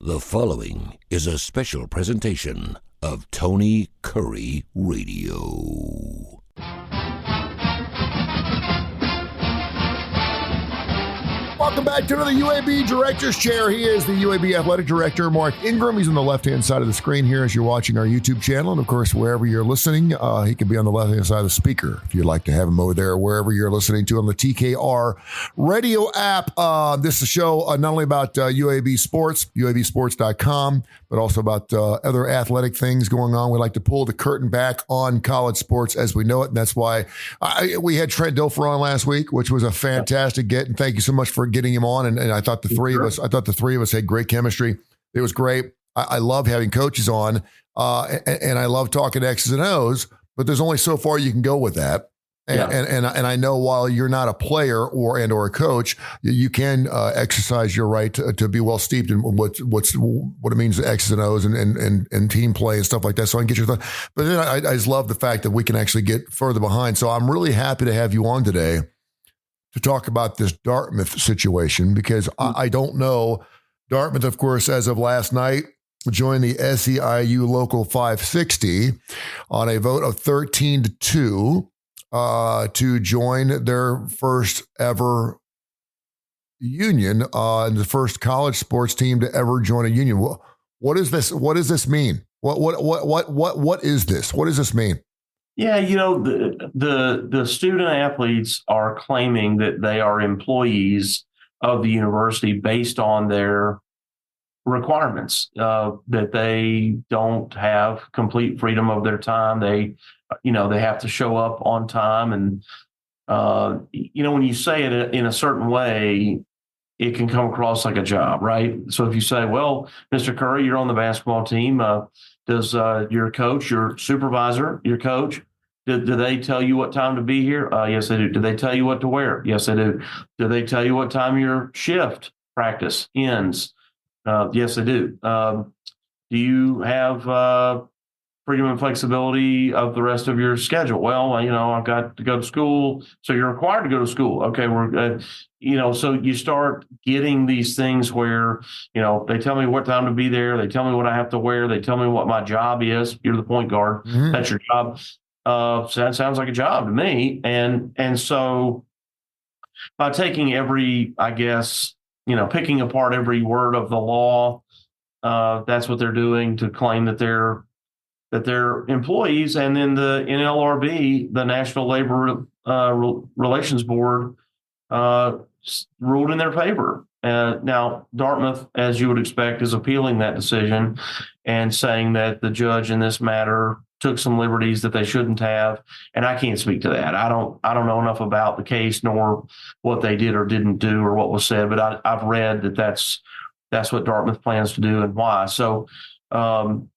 The following is a special presentation of Tony Kurre Radio. Welcome back to another UAB Director's Chair. He is the UAB Athletic Director, Mark Ingram. He's on the left-hand side of the screen here as you're watching our YouTube channel. And, of course, wherever you're listening, he can be on the left-hand side of the speaker if you'd like to have him over there, wherever you're listening to on the TKR radio app. This is a show not only about UAB sports, UABsports.com, but also about other athletic things going on. We like to pull the curtain back on college sports as we know it, and that's why we had Trent Dilfer on last week, which was a fantastic get, and thank you so much for getting him on. And I thought the three of us had great chemistry. It was great. I love having coaches on, and I love talking X's and O's, but there's only so far you can go with that. And I know while you're not a player or a coach, you can exercise your right to be well steeped in what it means to X's and O's and team play and stuff like that. So I can get your thought. But then I just love the fact that we can actually get further behind. So I'm really happy to have you on today to talk about this Dartmouth situation, because I don't know. Dartmouth, of course, as of last night, joined the SEIU Local 560 on a vote of 13-2 to join their first ever union and the first college sports team to ever join a union. What is this? What does this mean? What is this? What does this mean? Yeah, the student athletes are claiming that they are employees of the university based on their requirements, that they don't have complete freedom of their time. They have to show up on time. And, when you say it in a certain way, it can come across like a job, right? So if you say, well, Mr. Kurre, you're on the basketball team. Does your coach, your supervisor, your coach, do they tell you what time to be here? Yes, they do. Do they tell you what to wear? Yes, they do. Do they tell you what time your shift practice ends? Yes, they do. Do you have freedom and flexibility of the rest of your schedule? Well, I've got to go to school, so you're required to go to school. Okay, so you start getting these things where, they tell me what time to be there. They tell me what I have to wear. They tell me what my job is. You're the point guard. Mm-hmm. That's your job. So that sounds like a job to me. And so by taking every, picking apart every word of the law, that's what they're doing to claim that they're employees. And then the NLRB, the National Labor Relations Board, ruled in their favor. Now, Dartmouth, as you would expect, is appealing that decision and saying that the judge in this matter took some liberties that they shouldn't have. And I can't speak to that. I don't know enough about the case nor what they did or didn't do or what was said, but I've read that that's what Dartmouth plans to do and why. So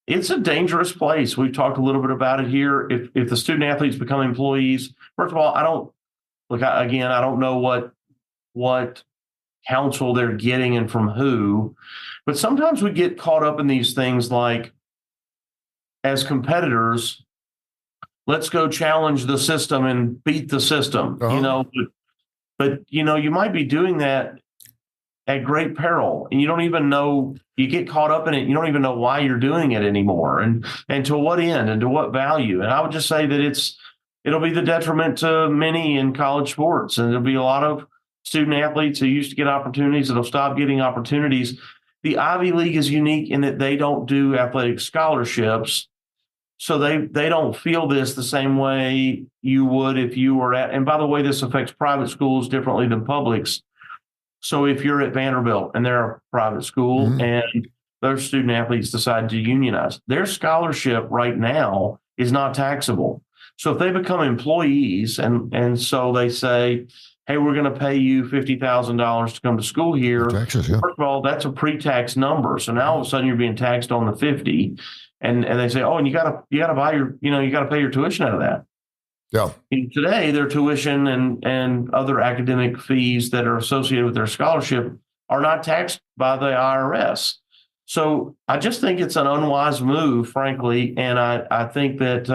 it's a dangerous place. We've talked a little bit about it here. If the student athletes become employees, first of all, I don't know what counsel they're getting and from who, but sometimes we get caught up in these things like, as competitors, let's go challenge the system and beat the system, but you might be doing that at great peril, and you don't even know, you get caught up in it. You don't even know why you're doing it anymore and to what end and to what value. And I would just say that it'll be the detriment to many in college sports. And there'll be a lot of student athletes who used to get opportunities that'll stop getting opportunities. The Ivy League is unique in that they don't do athletic scholarships. So they don't feel this the same way you would if you were at, and by the way, this affects private schools differently than publics. So if you're at Vanderbilt and they're a private school, mm-hmm. and their student athletes decide to unionize, their scholarship right now is not taxable. So if they become employees and so they say, hey, we're going to pay you $50,000 to come to school here. Taxes, yeah. First of all, that's a pre-tax number. So now all of a sudden you're being taxed on the 50. And they say, oh, and you gotta buy your, you gotta pay your tuition out of that. Yeah. And today, their tuition and other academic fees that are associated with their scholarship are not taxed by the IRS. So I just think it's an unwise move, frankly. And I think that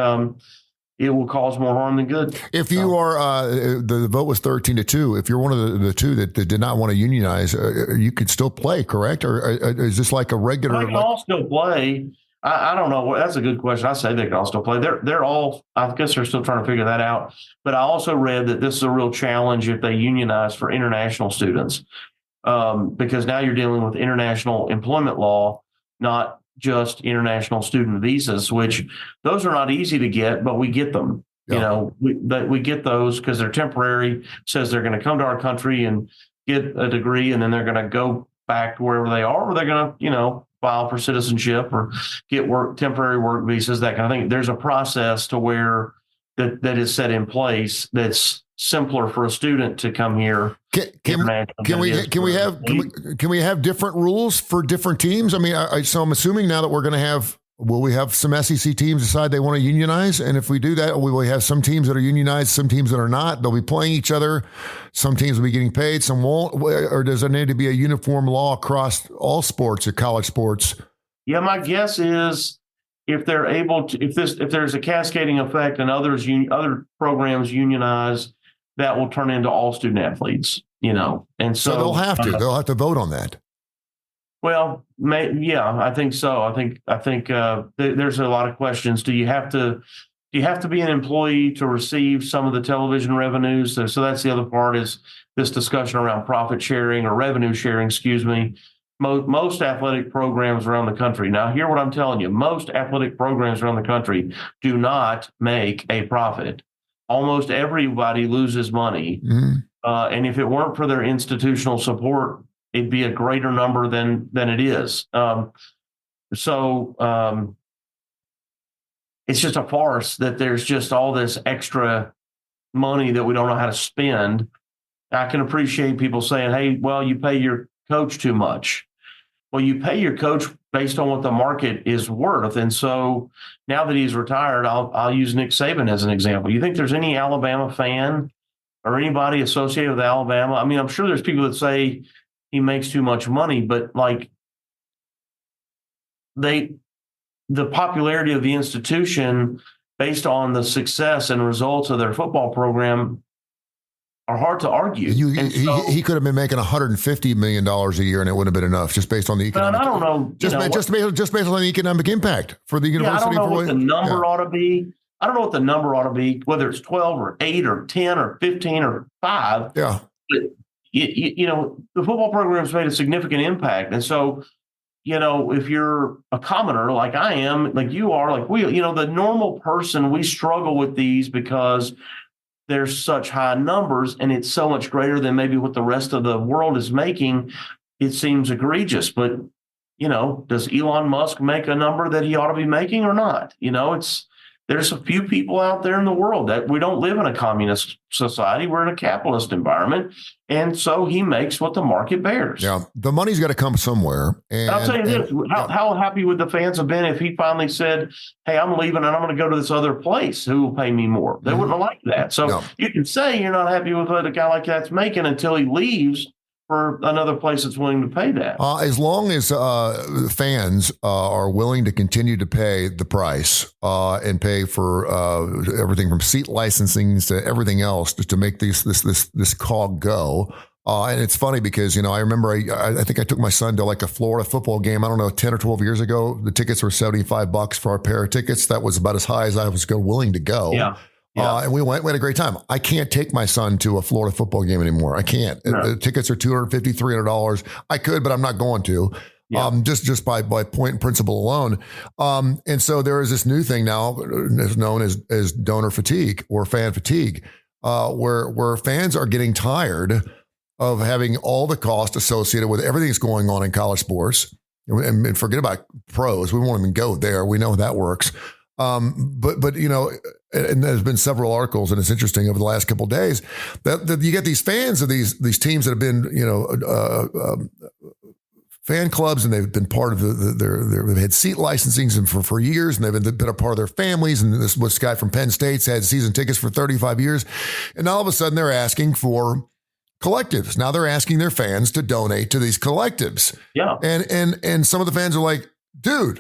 it will cause more harm than good. If you are, the vote was 13-2. If you're one of the two that did not want to unionize, you could still play, correct? Or is this like a regular? They can all still play. I don't know. That's a good question. I say they can all still play. They're all. I guess they're still trying to figure that out. But I also read that this is a real challenge if they unionize for international students, because now you're dealing with international employment law, not just international student visas, which those are not easy to get, but we get them. Yeah. We get those because they're temporary. Says they're going to come to our country and get a degree, and then they're going to go back to wherever they are, or they're going to, file for citizenship or get temporary work visas, that kind of thing. There's a process to where that is set in place that's simpler for a student to come here. Can we have different rules for different teams? I mean, so I'm assuming now that will we have some SEC teams decide they want to unionize? And if we do that, we will have some teams that are unionized, some teams that are not. They'll be playing each other. Some teams will be getting paid, some won't. Or does there need to be a uniform law across all sports or college sports? Yeah, my guess is if they're able to, if there's a cascading effect and other programs unionize, that will turn into all student athletes, and so they'll have to vote on that. Well, yeah, I think so. I think there's a lot of questions. Do you have to be an employee to receive some of the television revenues? So that's the other part, is this discussion around profit sharing or revenue sharing, excuse me. Most athletic programs around the country. Now, hear what I'm telling you. Most athletic programs around the country do not make a profit. Almost everybody loses money. Mm-hmm. And if it weren't for their institutional support, it'd be a greater number than it is. So it's just a farce that there's just all this extra money that we don't know how to spend. I can appreciate people saying, hey, well, you pay your coach too much. Well, you pay your coach based on what the market is worth. And so now that he's retired, I'll use Nick Saban as an example. You think there's any Alabama fan or anybody associated with Alabama? I mean, I'm sure there's people that say he makes too much money, but the popularity of the institution based on the success and results of their football program are hard to argue. He could have been making $150 million a year, and it wouldn't have been enough just based on the economic. I don't know. Just based on the economic impact for the university. I don't know what the number ought to be. I don't know what the number ought to be, whether it's 12 or 8 or 10 or 15 or 5. Yeah. But, the football program has made a significant impact. And so, if you're a commoner like I am, like you are, like we, the normal person, we struggle with these because there's such high numbers and it's so much greater than maybe what the rest of the world is making. It seems egregious, but, does Elon Musk make a number that he ought to be making or not? There's a few people out there in the world that we don't live in a communist society. We're in a capitalist environment. And so he makes what the market bears. Yeah. The money's got to come somewhere. And I'll tell you this, how happy would the fans have been if he finally said, hey, I'm leaving and I'm going to go to this other place. Who will pay me more? They wouldn't have liked that. So you can say you're not happy with what a guy like that's making until he leaves for another place that's willing to pay that. As long as fans are willing to continue to pay the price and pay for everything from seat licensing to everything else to make this cog go. And it's funny because, I remember I think I took my son to like a Florida football game, I don't know, 10 or 12 years ago. The tickets were $75 for a pair of tickets. That was about as high as I was willing to go. Yeah. And we had a great time. I can't take my son to a Florida football game anymore. I can't. No. The tickets are $250, $300. I could, but I'm not going to. Yeah. Just by point and principle alone. And so there is this new thing now known as donor fatigue or fan fatigue, where fans are getting tired of having all the cost associated with everything that's going on in college sports. And forget about pros. We won't even go there. We know how that works. But and there's been several articles, and it's interesting over the last couple of days that you get these fans of these teams that have been, fan clubs, and they've been part of they've had seat licensings for years, and they've been a part of their families. And this guy from Penn State's had season tickets for 35 years. And all of a sudden they're asking for collectives. Now they're asking their fans to donate to these collectives. Yeah. And some of the fans are like, dude,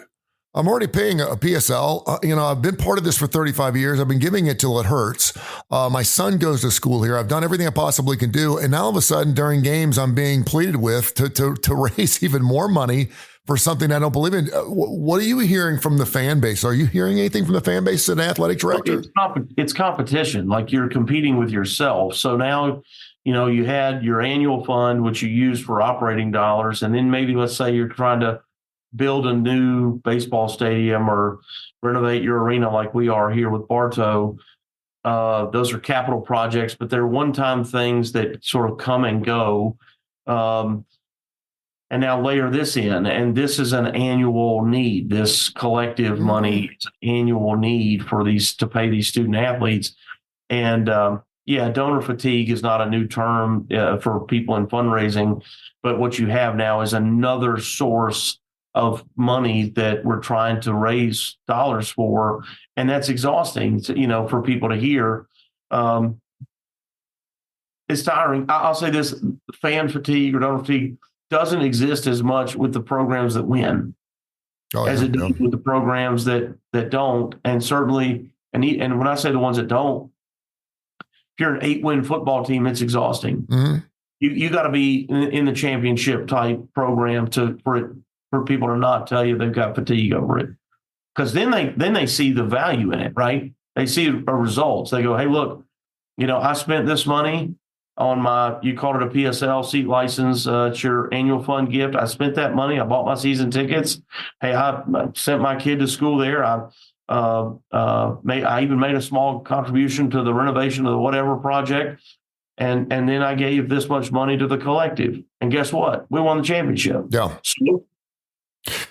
I'm already paying a PSL. I've been part of this for 35 years. I've been giving it till it hurts. My son goes to school here. I've done everything I possibly can do. And now all of a sudden during games, I'm being pleaded with to raise even more money for something I don't believe in. What are you hearing from the fan base? Are you hearing anything from the fan base as an athletic director? It's competition. Like, you're competing with yourself. So now, you had your annual fund, which you use for operating dollars. And then maybe, let's say you're trying to build a new baseball stadium or renovate your arena like we are here with Bartow. Those are capital projects, but they're one-time things that sort of come and go. And now layer this in, and this is an annual need. This collective money is an annual need for to pay these student athletes. And donor fatigue is not a new term for people in fundraising, but what you have now is another source of money that we're trying to raise dollars for. And that's exhausting, for people to hear. It's tiring. I'll say this: fan fatigue or donor fatigue doesn't exist as much with the programs that win as it does with the programs that don't. And certainly, and when I say the ones that don't, if you're an 8-win football team, it's exhausting. Mm-hmm. You got to be in the championship type program for people to not tell you they've got fatigue over it. Because then they see the value in it, right? They see results. They go, hey, look, I spent this money on you called it a PSL seat license. It's your annual fund gift. I spent that money. I bought my season tickets. Hey, I sent my kid to school there. I even made a small contribution to the renovation of the whatever project. And then I gave this much money to the collective. And guess what? We won the championship. Yeah. So,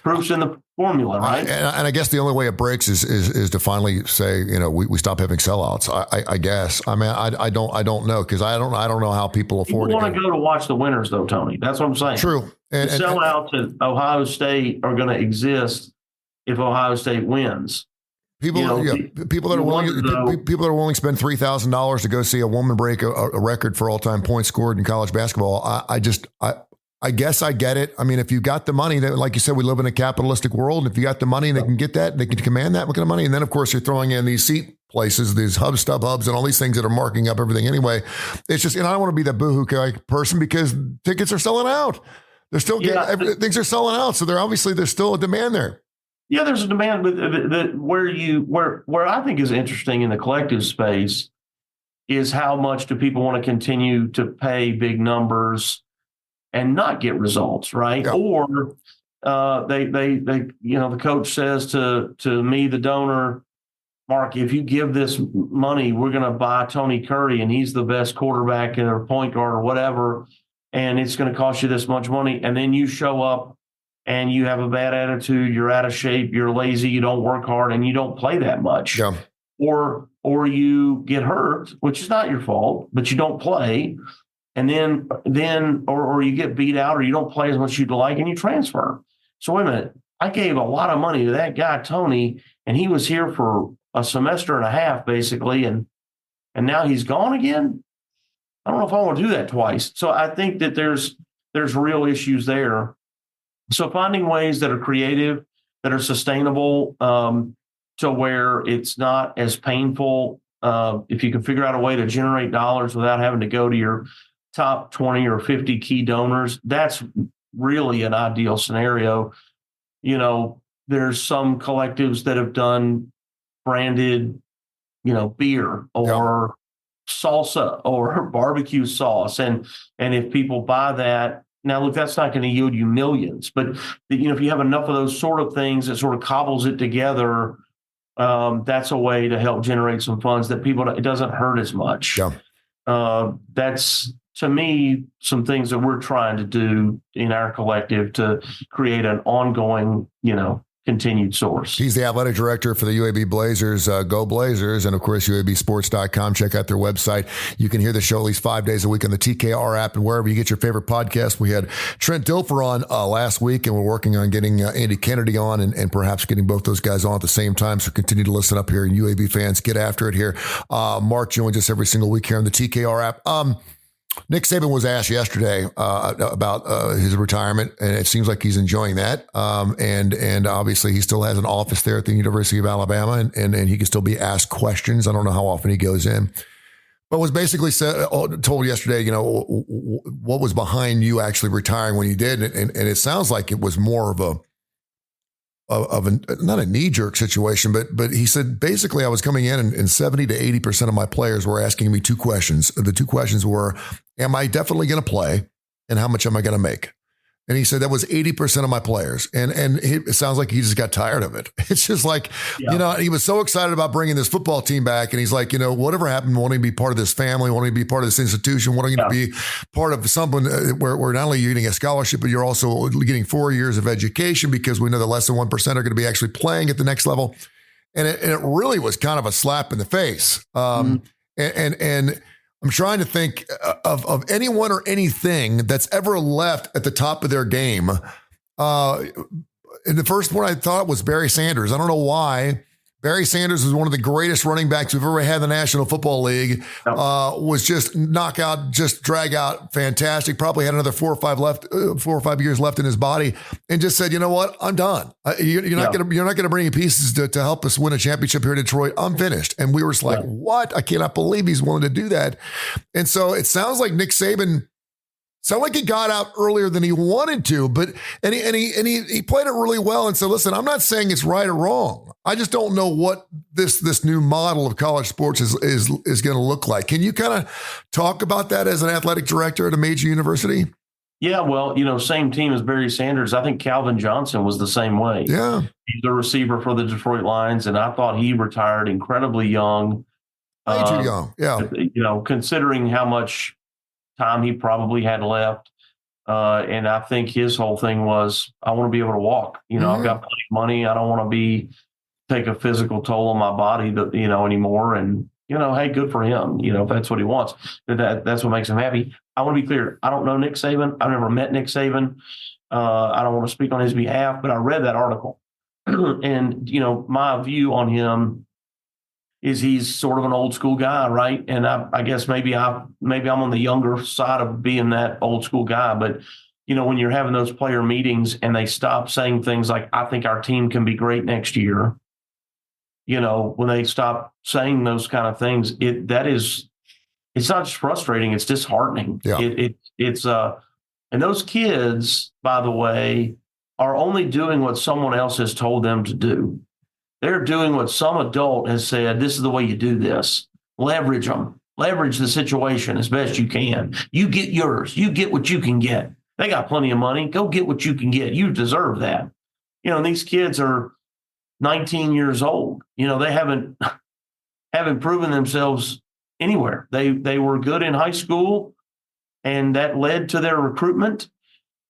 proof's in the formula, right? And I guess the only way it breaks is to finally say, we stop having sellouts. I guess. I mean, I don't know, because I don't know how people afford. People want to go to watch the winners, though, Tony. That's what I'm saying. True. And sellouts at Ohio State are going to exist if Ohio State wins. People that are willing to spend $3,000 to go see a woman break a record for all-time points scored in college basketball. I guess I get it. I mean, if you got the money, that, like you said, we live in a capitalistic world. And if you got the money and they can get that, they can command that kind of money. And then, of course, you're throwing in these seat places, these StubHubs, and all these things that are marking up everything anyway. It's just, I don't want to be that boohoo person, because tickets are selling out. They're still things are selling out. So there's still a demand there. Yeah, there's a demand, but where I think is interesting in the collective space is how much do people want to continue to pay big numbers and not get results, right? Yeah. Or the coach says to me, the donor, Mark, if you give this money, we're going to buy Tony Kurre, and he's the best quarterback or point guard or whatever, and it's going to cost you this much money. And then you show up and you have a bad attitude, you're out of shape, you're lazy, you don't work hard, and you don't play that much. Yeah. Or you get hurt, which is not your fault, but you don't play. And then or you get beat out, or you don't play as much as you'd like, and you transfer. So wait a minute, I gave a lot of money to that guy, Tony, and he was here for a semester and a half, basically, and now he's gone again. I don't know if I want to do that twice. So I think that there's real issues there. So finding ways that are creative, that are sustainable, to where it's not as painful. If you can figure out a way to generate dollars without having to go to your top 20 or 50 key donors, that's really an ideal scenario. There's some collectives that have done branded, beer or salsa or barbecue sauce. And if people buy that, now look, that's not going to yield you millions, but if you have enough of those sort of things that sort of cobbles it together, that's a way to help generate some funds that it doesn't hurt as much. Yeah. That's, to me, some things that we're trying to do in our collective to create an ongoing, continued source. He's the athletic director for the UAB Blazers. Go Blazers. And of course, UABsports.com. Check out their website. You can hear the show at least 5 days a week on the TKR app and wherever you get your favorite podcast. We had Trent Dilfer on last week, and we're working on getting Andy Kennedy on and perhaps getting both those guys on at the same time. So continue to listen up here, and UAB fans, get after it here. Mark joins us every single week here on the TKR app. Nick Saban was asked yesterday about his retirement, and it seems like he's enjoying that. And obviously he still has an office there at the University of Alabama, and he can still be asked questions. I don't know how often he goes in, but was basically told yesterday, what was behind you actually retiring when you did, and it sounds like it was more of a not a knee-jerk situation, but he said basically I was coming in and 70 to 80% of my players were asking me two questions. The two questions were, am I definitely going to play, and how much am I going to make? And he said that was 80% of my players. And it sounds like he just got tired of it. It's just like, he was so excited about bringing this football team back. And he's like, whatever happened, wanting to be part of this family, wanting to be part of this institution, wanting to be part of something where not only you're getting a scholarship, but you're also getting 4 years of education, because we know that less than 1% are going to be actually playing at the next level. And it really was kind of a slap in the face. And I'm trying to think of anyone or anything that's ever left at the top of their game. And the first one I thought was Barry Sanders. I don't know why. Barry Sanders was one of the greatest running backs we've ever had in the National Football League. Was just knockout, just drag out, fantastic. Probably had another 4 or 5 years left in his body, and just said, you know what, I'm done. You're not gonna bring in pieces to help us win a championship here in Detroit. I'm finished. And we were just like, what? I cannot believe he's willing to do that. And so it sounds like Nick Saban. Sound like he got out earlier than he wanted to, but he played it really well. And so, listen, I'm not saying it's right or wrong. I just don't know what this new model of college sports is going to look like. Can you kind of talk about that as an athletic director at a major university? Yeah, well, same team as Barry Sanders. I think Calvin Johnson was the same way. Yeah, he's a receiver for the Detroit Lions, and I thought he retired incredibly young. Way too young. Yeah, considering how much time he probably had left. And I think his whole thing was, I want to be able to walk. I've got plenty of money. I don't want to take a physical toll on my body anymore. And, hey, good for him. If that's what he wants, that's what makes him happy. I want to be clear. I don't know Nick Saban. I've never met Nick Saban. I don't want to speak on his behalf, but I read that article and, my view on him is he's sort of an old school guy, right? And I guess maybe I'm on the younger side of being that old school guy. But, when you're having those player meetings and they stop saying things like, I think our team can be great next year, when they stop saying those kind of things, it's not just frustrating, it's disheartening. Yeah. And those kids, by the way, are only doing what someone else has told them to do. They're doing what some adult has said, this is the way you do this. Leverage them. Leverage the situation as best you can. You get yours. You get what you can get. They got plenty of money. Go get what you can get. You deserve that. And these kids are 19 years old. They haven't proven themselves anywhere. They were good in high school, and that led to their recruitment.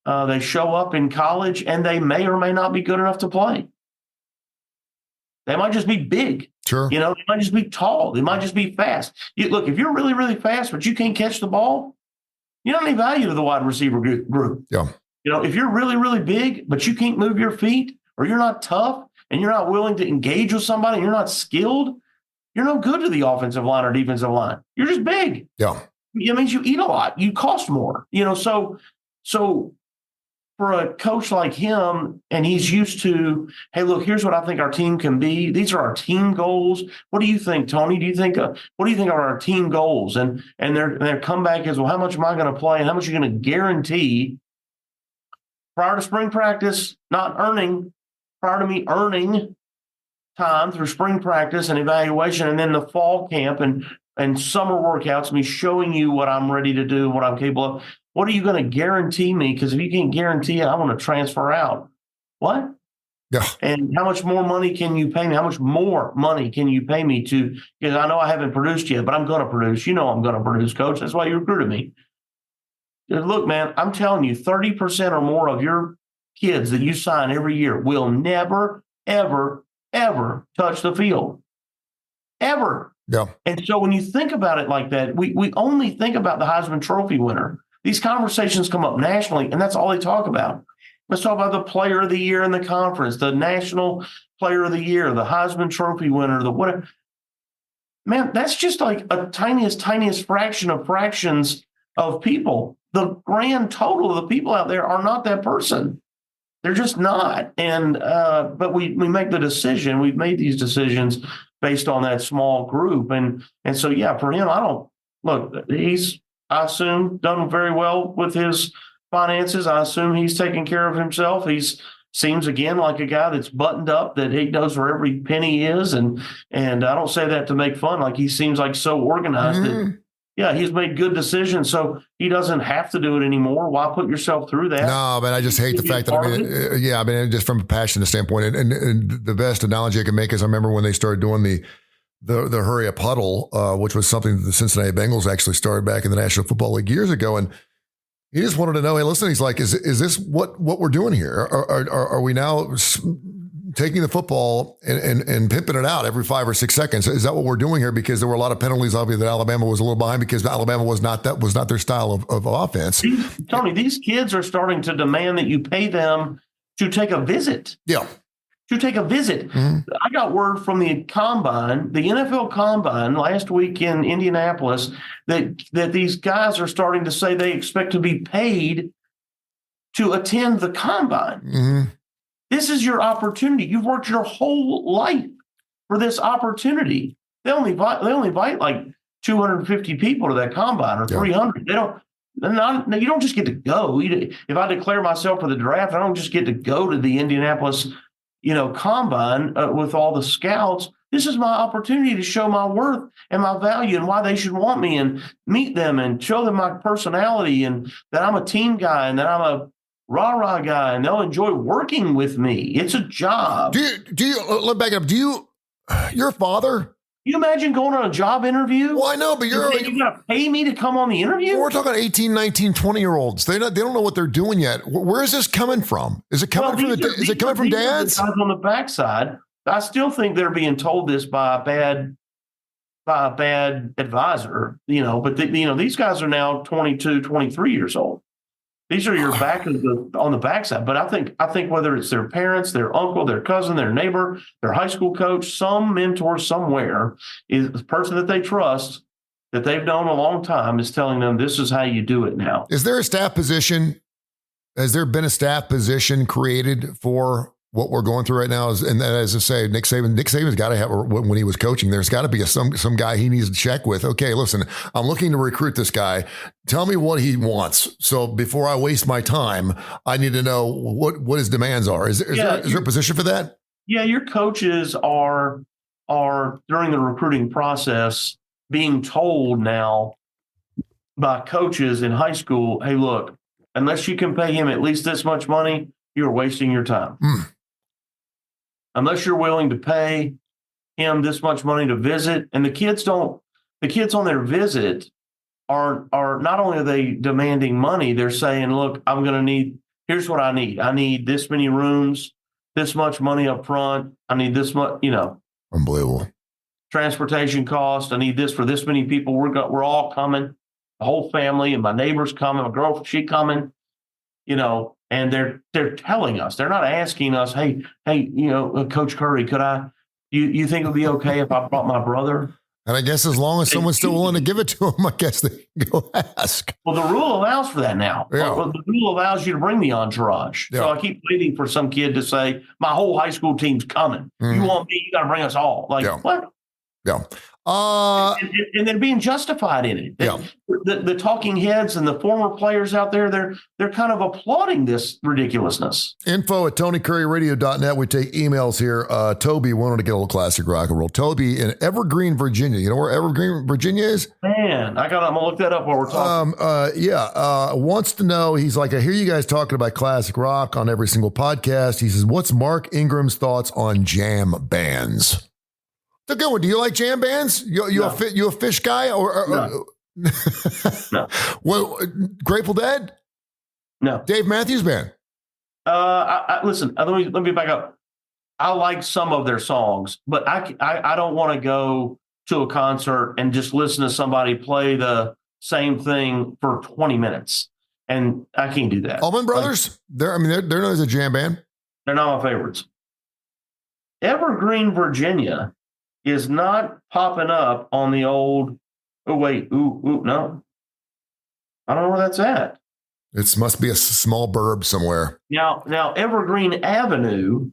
They show up in college, and they may or may not be good enough to play. They might just be big. Sure. They might just be tall. They might just be fast. Look, if you're really, really fast, but you can't catch the ball, you don't have any value to the wide receiver group. Yeah. If you're really, really big, but you can't move your feet, or you're not tough, and you're not willing to engage with somebody, and you're not skilled, you're no good to the offensive line or defensive line. You're just big. Yeah. It means you eat a lot. You cost more. So for a coach like him, and he's used to, hey, look, here's what I think our team can be. These are our team goals. What do you think, Tony? What do you think are our team goals? And their comeback is, well, how much am I going to play, and how much are you going to guarantee prior to spring practice, prior to me earning time through spring practice and evaluation, and then the fall camp and summer workouts, me showing you what I'm ready to do, what I'm capable of. What are you going to guarantee me? Because if you can't guarantee it, I want to transfer out. What? Yeah. And how much more money can you pay me? How much more money can you pay me because I know I haven't produced yet, but I'm going to produce. I'm going to produce, Coach. That's why you recruited me. Look, man, I'm telling you, 30% or more of your kids that you sign every year will never, ever, ever touch the field. Ever. Yeah. And so when you think about it like that, we only think about the Heisman Trophy winner. These conversations come up nationally, and that's all they talk about. Let's talk about the player of the year in the conference, the national player of the year, the Heisman Trophy winner, the whatever. Man, that's just like a tiniest fraction of fractions of people. The grand total of the people out there are not that person. They're just not. And but we make the decision. We've made these decisions based on that small group. And so, yeah, for him, he's, I assume, done very well with his finances. I assume he's taking care of himself. Seems again like a guy that's buttoned up, that he knows where every penny is. And I don't say that to make fun. Like, he seems like so organized that, yeah, he's made good decisions, so he doesn't have to do it anymore. Why put yourself through that? No, but I just hate the fact that, just from a passionate standpoint, and the best analogy I can make is I remember when they started doing the hurry up huddle, which was something that the Cincinnati Bengals actually started back in the National Football League years ago, and he just wanted to know, hey, listen, he's like, is this what we're doing here? Are we now taking the football and pimping it out every 5 or 6 seconds? Is that what we're doing here? Because there were a lot of penalties, obviously, that Alabama was a little behind because Alabama was not their style of offense. Tony, these kids are starting to demand that you pay them to take a visit. Yeah. To take a visit. Mm-hmm. I got word from the combine, the NFL combine last week in Indianapolis, that these guys are starting to say they expect to be paid to attend the combine. Mm-hmm. This is your opportunity. You've worked your whole life for this opportunity. They only invite like 250 people to that combine, or 300. You don't just get to go. If I declare myself for the draft, I don't just get to go to the Indianapolis combine with all the scouts. This is my opportunity to show my worth and my value and why they should want me, and meet them and show them my personality, and that I'm a team guy, and that I'm a rah-rah guy, and they'll enjoy working with me. It's a job. Let back up. You're a father? You imagine going on a job interview? Well, I know, but you got to pay me to come on the interview? We're talking 18, 19, 20-year-olds. They don't know what they're doing yet. Where is this coming from? Is it coming from dads? On the backside, I still think they're being told this by a bad advisor, but these guys are now 22, 23 years old. These are your on the backside. But I think whether it's their parents, their uncle, their cousin, their neighbor, their high school coach, some mentor somewhere, is the person that they trust, that they've known a long time, is telling them this is how you do it now. Is there a staff position? Has there been a staff position created for what we're going through right now? And as I say, Nick Saban's got to have, when he was coaching, there's got to be some guy he needs to check with. Okay, listen, I'm looking to recruit this guy. Tell me what he wants. So before I waste my time, I need to know what his demands are. Is there a position for that? Yeah, your coaches are during the recruiting process being told now by coaches in high school, hey, look, unless you can pay him at least this much money, you're wasting your time. Unless you're willing to pay him this much money to visit. And the kids on their visit are not only are they demanding money, they're saying, look, here's what I need. I need this many rooms, this much money up front. I need this much, Unbelievable. Transportation cost. I need this for this many people. We're all coming, the whole family, and my neighbor's coming, my girlfriend, she coming, and they're telling us, they're not asking us, hey, Coach Kurre, you think it would be okay if I brought my brother? And I guess as long as someone's still willing to give it to him, I guess they can go ask. Well, the rule allows for that now. Yeah. Well, the rule allows you to bring the entourage. Yeah. So I keep waiting for some kid to say, my whole high school team's coming. You want me? You got to bring us all. What? Yeah. And they're being justified in it. Yeah. The talking heads and the former players out there, they're kind of applauding this ridiculousness. info@TonyCurryRadio.net. We take emails here. Toby wanted to get a little classic rock and roll. Toby in Evergreen, Virginia. You know where Evergreen, Virginia is? Man, I'm gonna look that up while we're talking. Wants to know. He's like, I hear you guys talking about classic rock on every single podcast. He says, what's Mark Ingram's thoughts on jam bands? It's a good one. Do you like jam bands? You a Fish guy or no? No. Well, Grateful Dead? No. Dave Matthews Band? Listen. Let me back up. I like some of their songs, but I don't want to go to a concert and just listen to somebody play the same thing for 20 minutes, and I can't do that. Allman Brothers? They're known as a jam band. They're not my favorites. Evergreen, Virginia is not popping up on the old, no. I don't know where that's at. It must be a small burb somewhere. Now Evergreen Avenue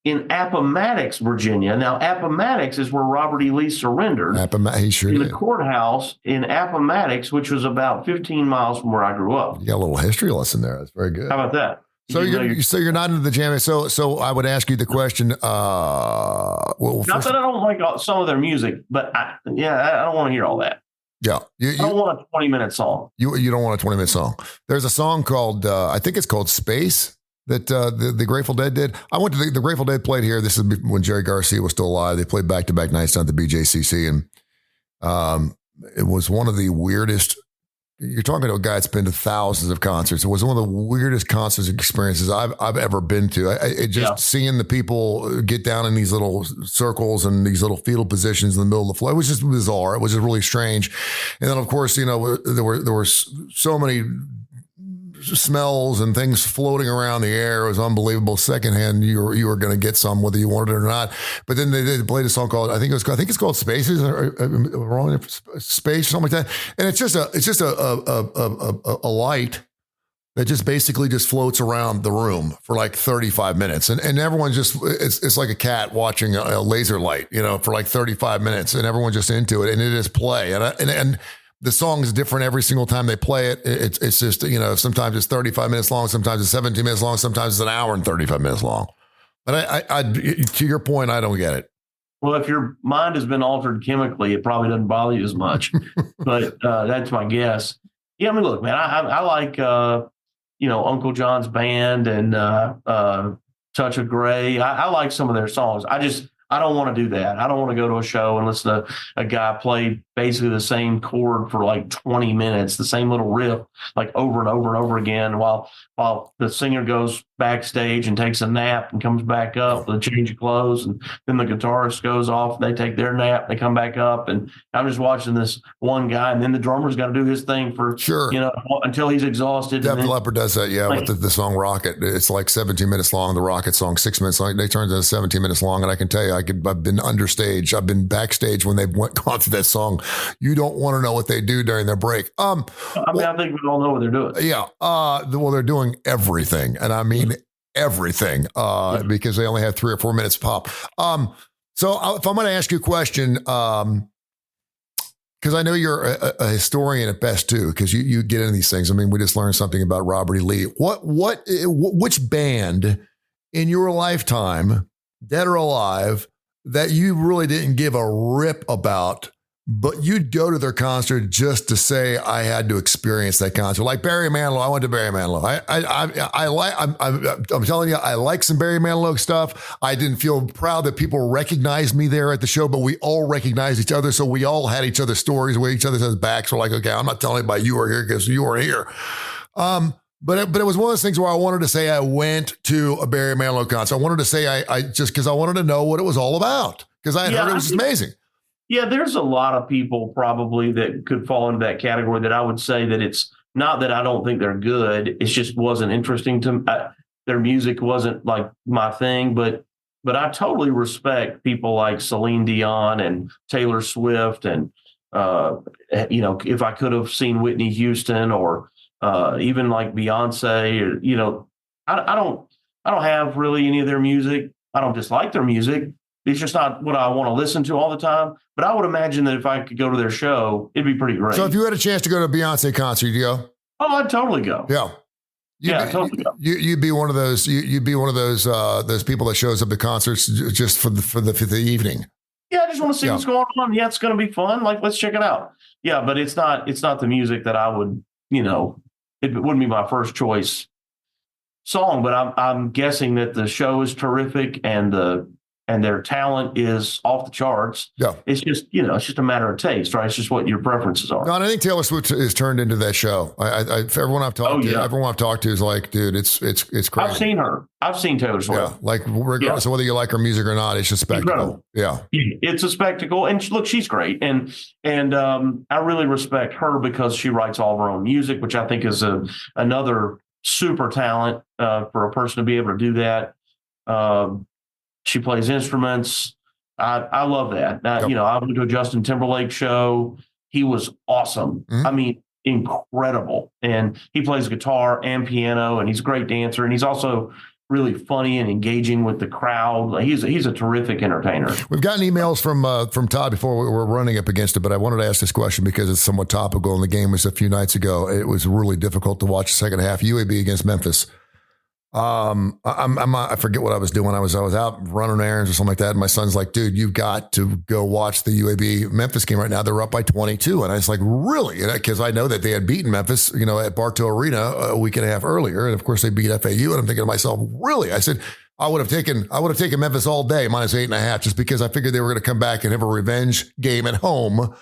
in Appomattox, Virginia. Now Appomattox is where Robert E. Lee surrendered. He sure in did. the courthouse in Appomattox, which was about 15 miles from where I grew up. You got a little history lesson there. That's very good. How about that? So you're not into the jam. So I would ask you the question. Not that I don't like some of their music, but I don't want to hear all that. Yeah, I don't want a 20-minute song. You don't want a 20-minute song. There's a song called I think it's called Space that the Grateful Dead did. I went to the Grateful Dead played here. This is when Jerry Garcia was still alive. They played back-to-back nights down at the BJCC, and it was one of the weirdest. You're talking to a guy that's been to thousands of concerts. It was one of the weirdest concerts experiences I've ever been to. Seeing the people get down in these little circles and these little fetal positions in the middle of the floor. It was just bizarre. It was just really strange. And then of course, there were so many smells and things floating around the air. It was unbelievable. Secondhand, you were going to get some whether you wanted it or not. But then they played a song called I think it's called Spaces or wrong Space or something like that. And it's just a light that just basically just floats around the room for like 35 minutes. And everyone just, it's like a cat watching a laser light, for like 35 minutes, and everyone's just into it, and it is play. And the song is different every single time they play it. It's just, sometimes it's 35 minutes long, sometimes it's 17 minutes long, sometimes it's an hour and 35 minutes long. But I to your point, I don't get it. Well, if your mind has been altered chemically, it probably doesn't bother you as much. But that's my guess. Yeah, I mean, look, man, I like, Uncle John's Band and Touch of Grey. I like some of their songs. I don't want to do that. I don't want to go to a show and listen to a guy play basically the same chord for like 20 minutes, the same little riff, like over and over and over again, while the singer goes backstage and takes a nap and comes back up with a change of clothes, and then the guitarist goes off, they take their nap, they come back up, and I'm just watching this one guy, and then the drummer's got to do his thing for until he's exhausted. Def Leppard does that, with the song Rocket. It's like 17 minutes long. The Rocket song, 6 minutes long. They turned it into 17 minutes long, and I can tell you, I've been understage. I've been backstage when they've gone through that song. You don't want to know what they do during their break. I think we all know what they're doing. Yeah. Well, they're doing everything, and I mean everything, because they only have 3 or 4 minutes pop. So if I'm going to ask you a question, because I know you're a historian at best too, because you get into these things. I mean, we just learned something about Robert E. Lee. Which band in your lifetime, dead or alive, that you really didn't give a rip about, but you'd go to their concert just to say, I had to experience that concert? Like Barry Manilow. I went to Barry Manilow. I'm telling you, I like some Barry Manilow stuff. I didn't feel proud that people recognized me there at the show, but we all recognized each other. So we all had each other's stories where each other's backs. We're like, okay, I'm not telling anybody you were here because you were here. But it was one of those things where I wanted to say I went to a Barry Manilow concert. I wanted to say I just because I wanted to know what it was all about, because I had heard it was amazing. Yeah, there's a lot of people probably that could fall into that category that I would say that it's not that I don't think they're good. It just wasn't interesting to me. Their music wasn't like my thing, but I totally respect people like Celine Dion and Taylor Swift. And, if I could have seen Whitney Houston or even like Beyonce, or, I don't have really any of their music. I don't dislike their music. It's just not what I want to listen to all the time. But I would imagine that if I could go to their show, it'd be pretty great. So if you had a chance to go to a Beyonce concert, you'd go? Oh, I'd totally go. Yeah. Totally go. You'd be one of those. You'd be one of those people that shows up to concerts just for the evening. Yeah, I just want to see what's going on. Yeah, it's going to be fun. Like, let's check it out. Yeah, but it's not the music that I would. It wouldn't be my first choice song. But I'm guessing that the show is terrific and their talent is off the charts. Yeah. It's just, it's just a matter of taste, right? It's just what your preferences are. No, and I think Taylor Swift is turned into that show. Everyone I've talked to is like, dude, it's crazy. I've seen her. I've seen Taylor Swift. Yeah. Like regardless of whether you like her music or not, it's just spectacle. Yeah. It's a spectacle. And look, she's great. And I really respect her because she writes all of her own music, which I think is another super talent for a person to be able to do that. She plays instruments. I love that. I went to a Justin Timberlake show. He was awesome. Mm-hmm. I mean, incredible. And he plays guitar and piano, and he's a great dancer. And he's also really funny and engaging with the crowd. He's a terrific entertainer. We've gotten emails from Todd before we were running up against it, but I wanted to ask this question because it's somewhat topical, and the game was a few nights ago. It was really difficult to watch the second half. UAB against Memphis. I forget what I was doing. I was out running errands or something like that. And my son's like, dude, you've got to go watch the UAB Memphis game right now. They're up by 22. And I was like, really? Because I know that they had beaten Memphis, at Bartow Arena a week and a half earlier. And of course they beat FAU. And I'm thinking to myself, really? I said, I would have taken Memphis all day, minus 8.5, just because I figured they were going to come back and have a revenge game at home.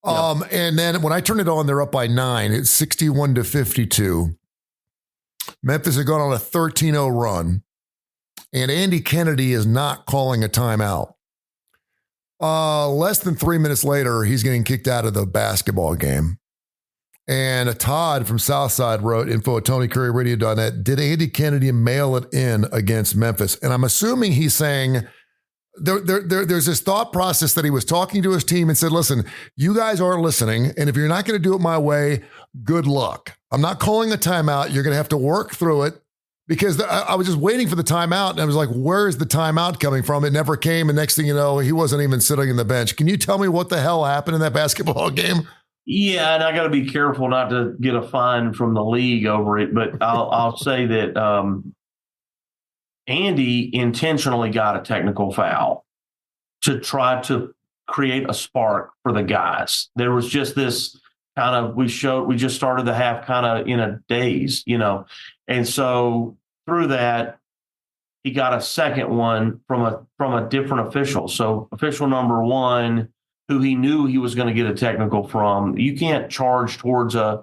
And then when I turned it on, they're up by 9. It's 61-52. Memphis had gone on a 13-0 run, and Andy Kennedy is not calling a timeout. Less than 3 minutes later, he's getting kicked out of the basketball game. And Todd from Southside wrote, info@TonyCurryRadio.net, did Andy Kennedy mail it in against Memphis? And I'm assuming he's saying there's this thought process that he was talking to his team and said, listen, you guys are listening, and if you're not going to do it my way, good luck. I'm not calling a timeout. You're going to have to work through it, because I was just waiting for the timeout, and I was like, where is the timeout coming from? It never came, and next thing you know, he wasn't even sitting in the bench. Can you tell me what the hell happened in that basketball game? Yeah, and I got to be careful not to get a fine from the league over it, but I'll say that Andy intentionally got a technical foul to try to create a spark for the guys. There was just this kind of, we just started the half kind of in a daze, and so through that, he got a second one from a different official. So official number 1, who he knew he was going to get a technical from. You can't charge towards an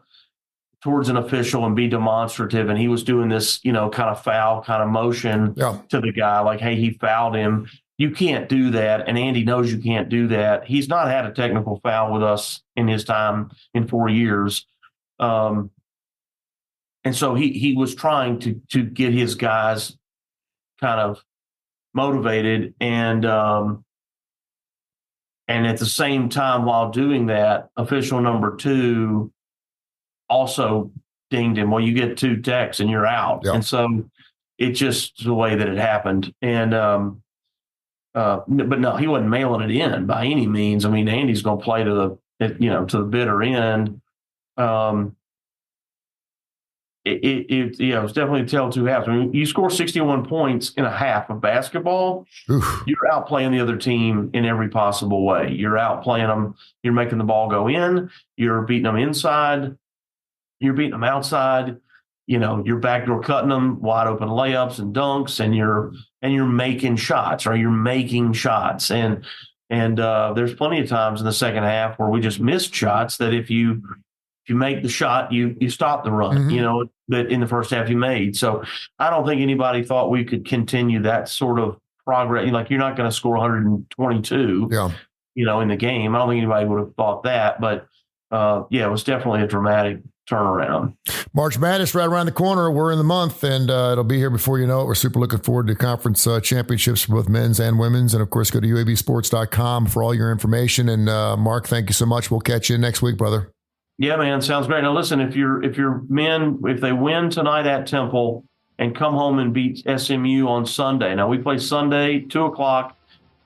official and be demonstrative. And he was doing this, kind of foul kind of motion to the guy, like, hey, he fouled him. You can't do that. And Andy knows you can't do that. He's not had a technical foul with us in his time in 4 years. And so he was trying to get his guys kind of motivated. And at the same time, while doing that, official number 2 also dinged him. Well, you get 2 techs and you're out. Yep. And so it's just the way that it happened. And, but no, he wasn't mailing it in by any means. I mean, Andy's going to play to the bitter end. It was definitely a tale of two halves. I mean, you score 61 points in a half of basketball, you're outplaying the other team in every possible way. You're outplaying them. You're making the ball go in. You're beating them inside. You're beating them outside. You're backdoor cutting them, wide open layups and dunks, and you're making shots, or you're making shots. And there's plenty of times in the second half where we just missed shots that if you make the shot, you stop the run, that in the first half you made. So I don't think anybody thought we could continue that sort of progress. Like, you're not going to score 122, in the game. I don't think anybody would have thought that. But, it was definitely a dramatic turnaround. March Madness right around the corner. We're in the month, and it'll be here before you know it. We're super looking forward to conference championships for both men's and women's. And, of course, go to UABsports.com for all your information. And, Mark, thank you so much. We'll catch you next week, brother. Yeah, man, sounds great. Now, listen, if your men, if they win tonight at Temple and come home and beat SMU on Sunday. Now, we play Sunday, 2:00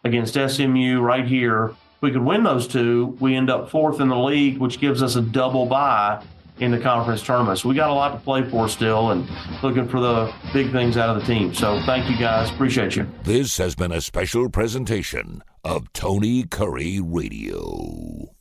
against SMU right here. If we could win those 2, we end up 4th in the league, which gives us a double bye in the conference tournament. So we got a lot to play for still, and looking for the big things out of the team. So thank you, guys. Appreciate you. This has been a special presentation of Tony Curry Radio.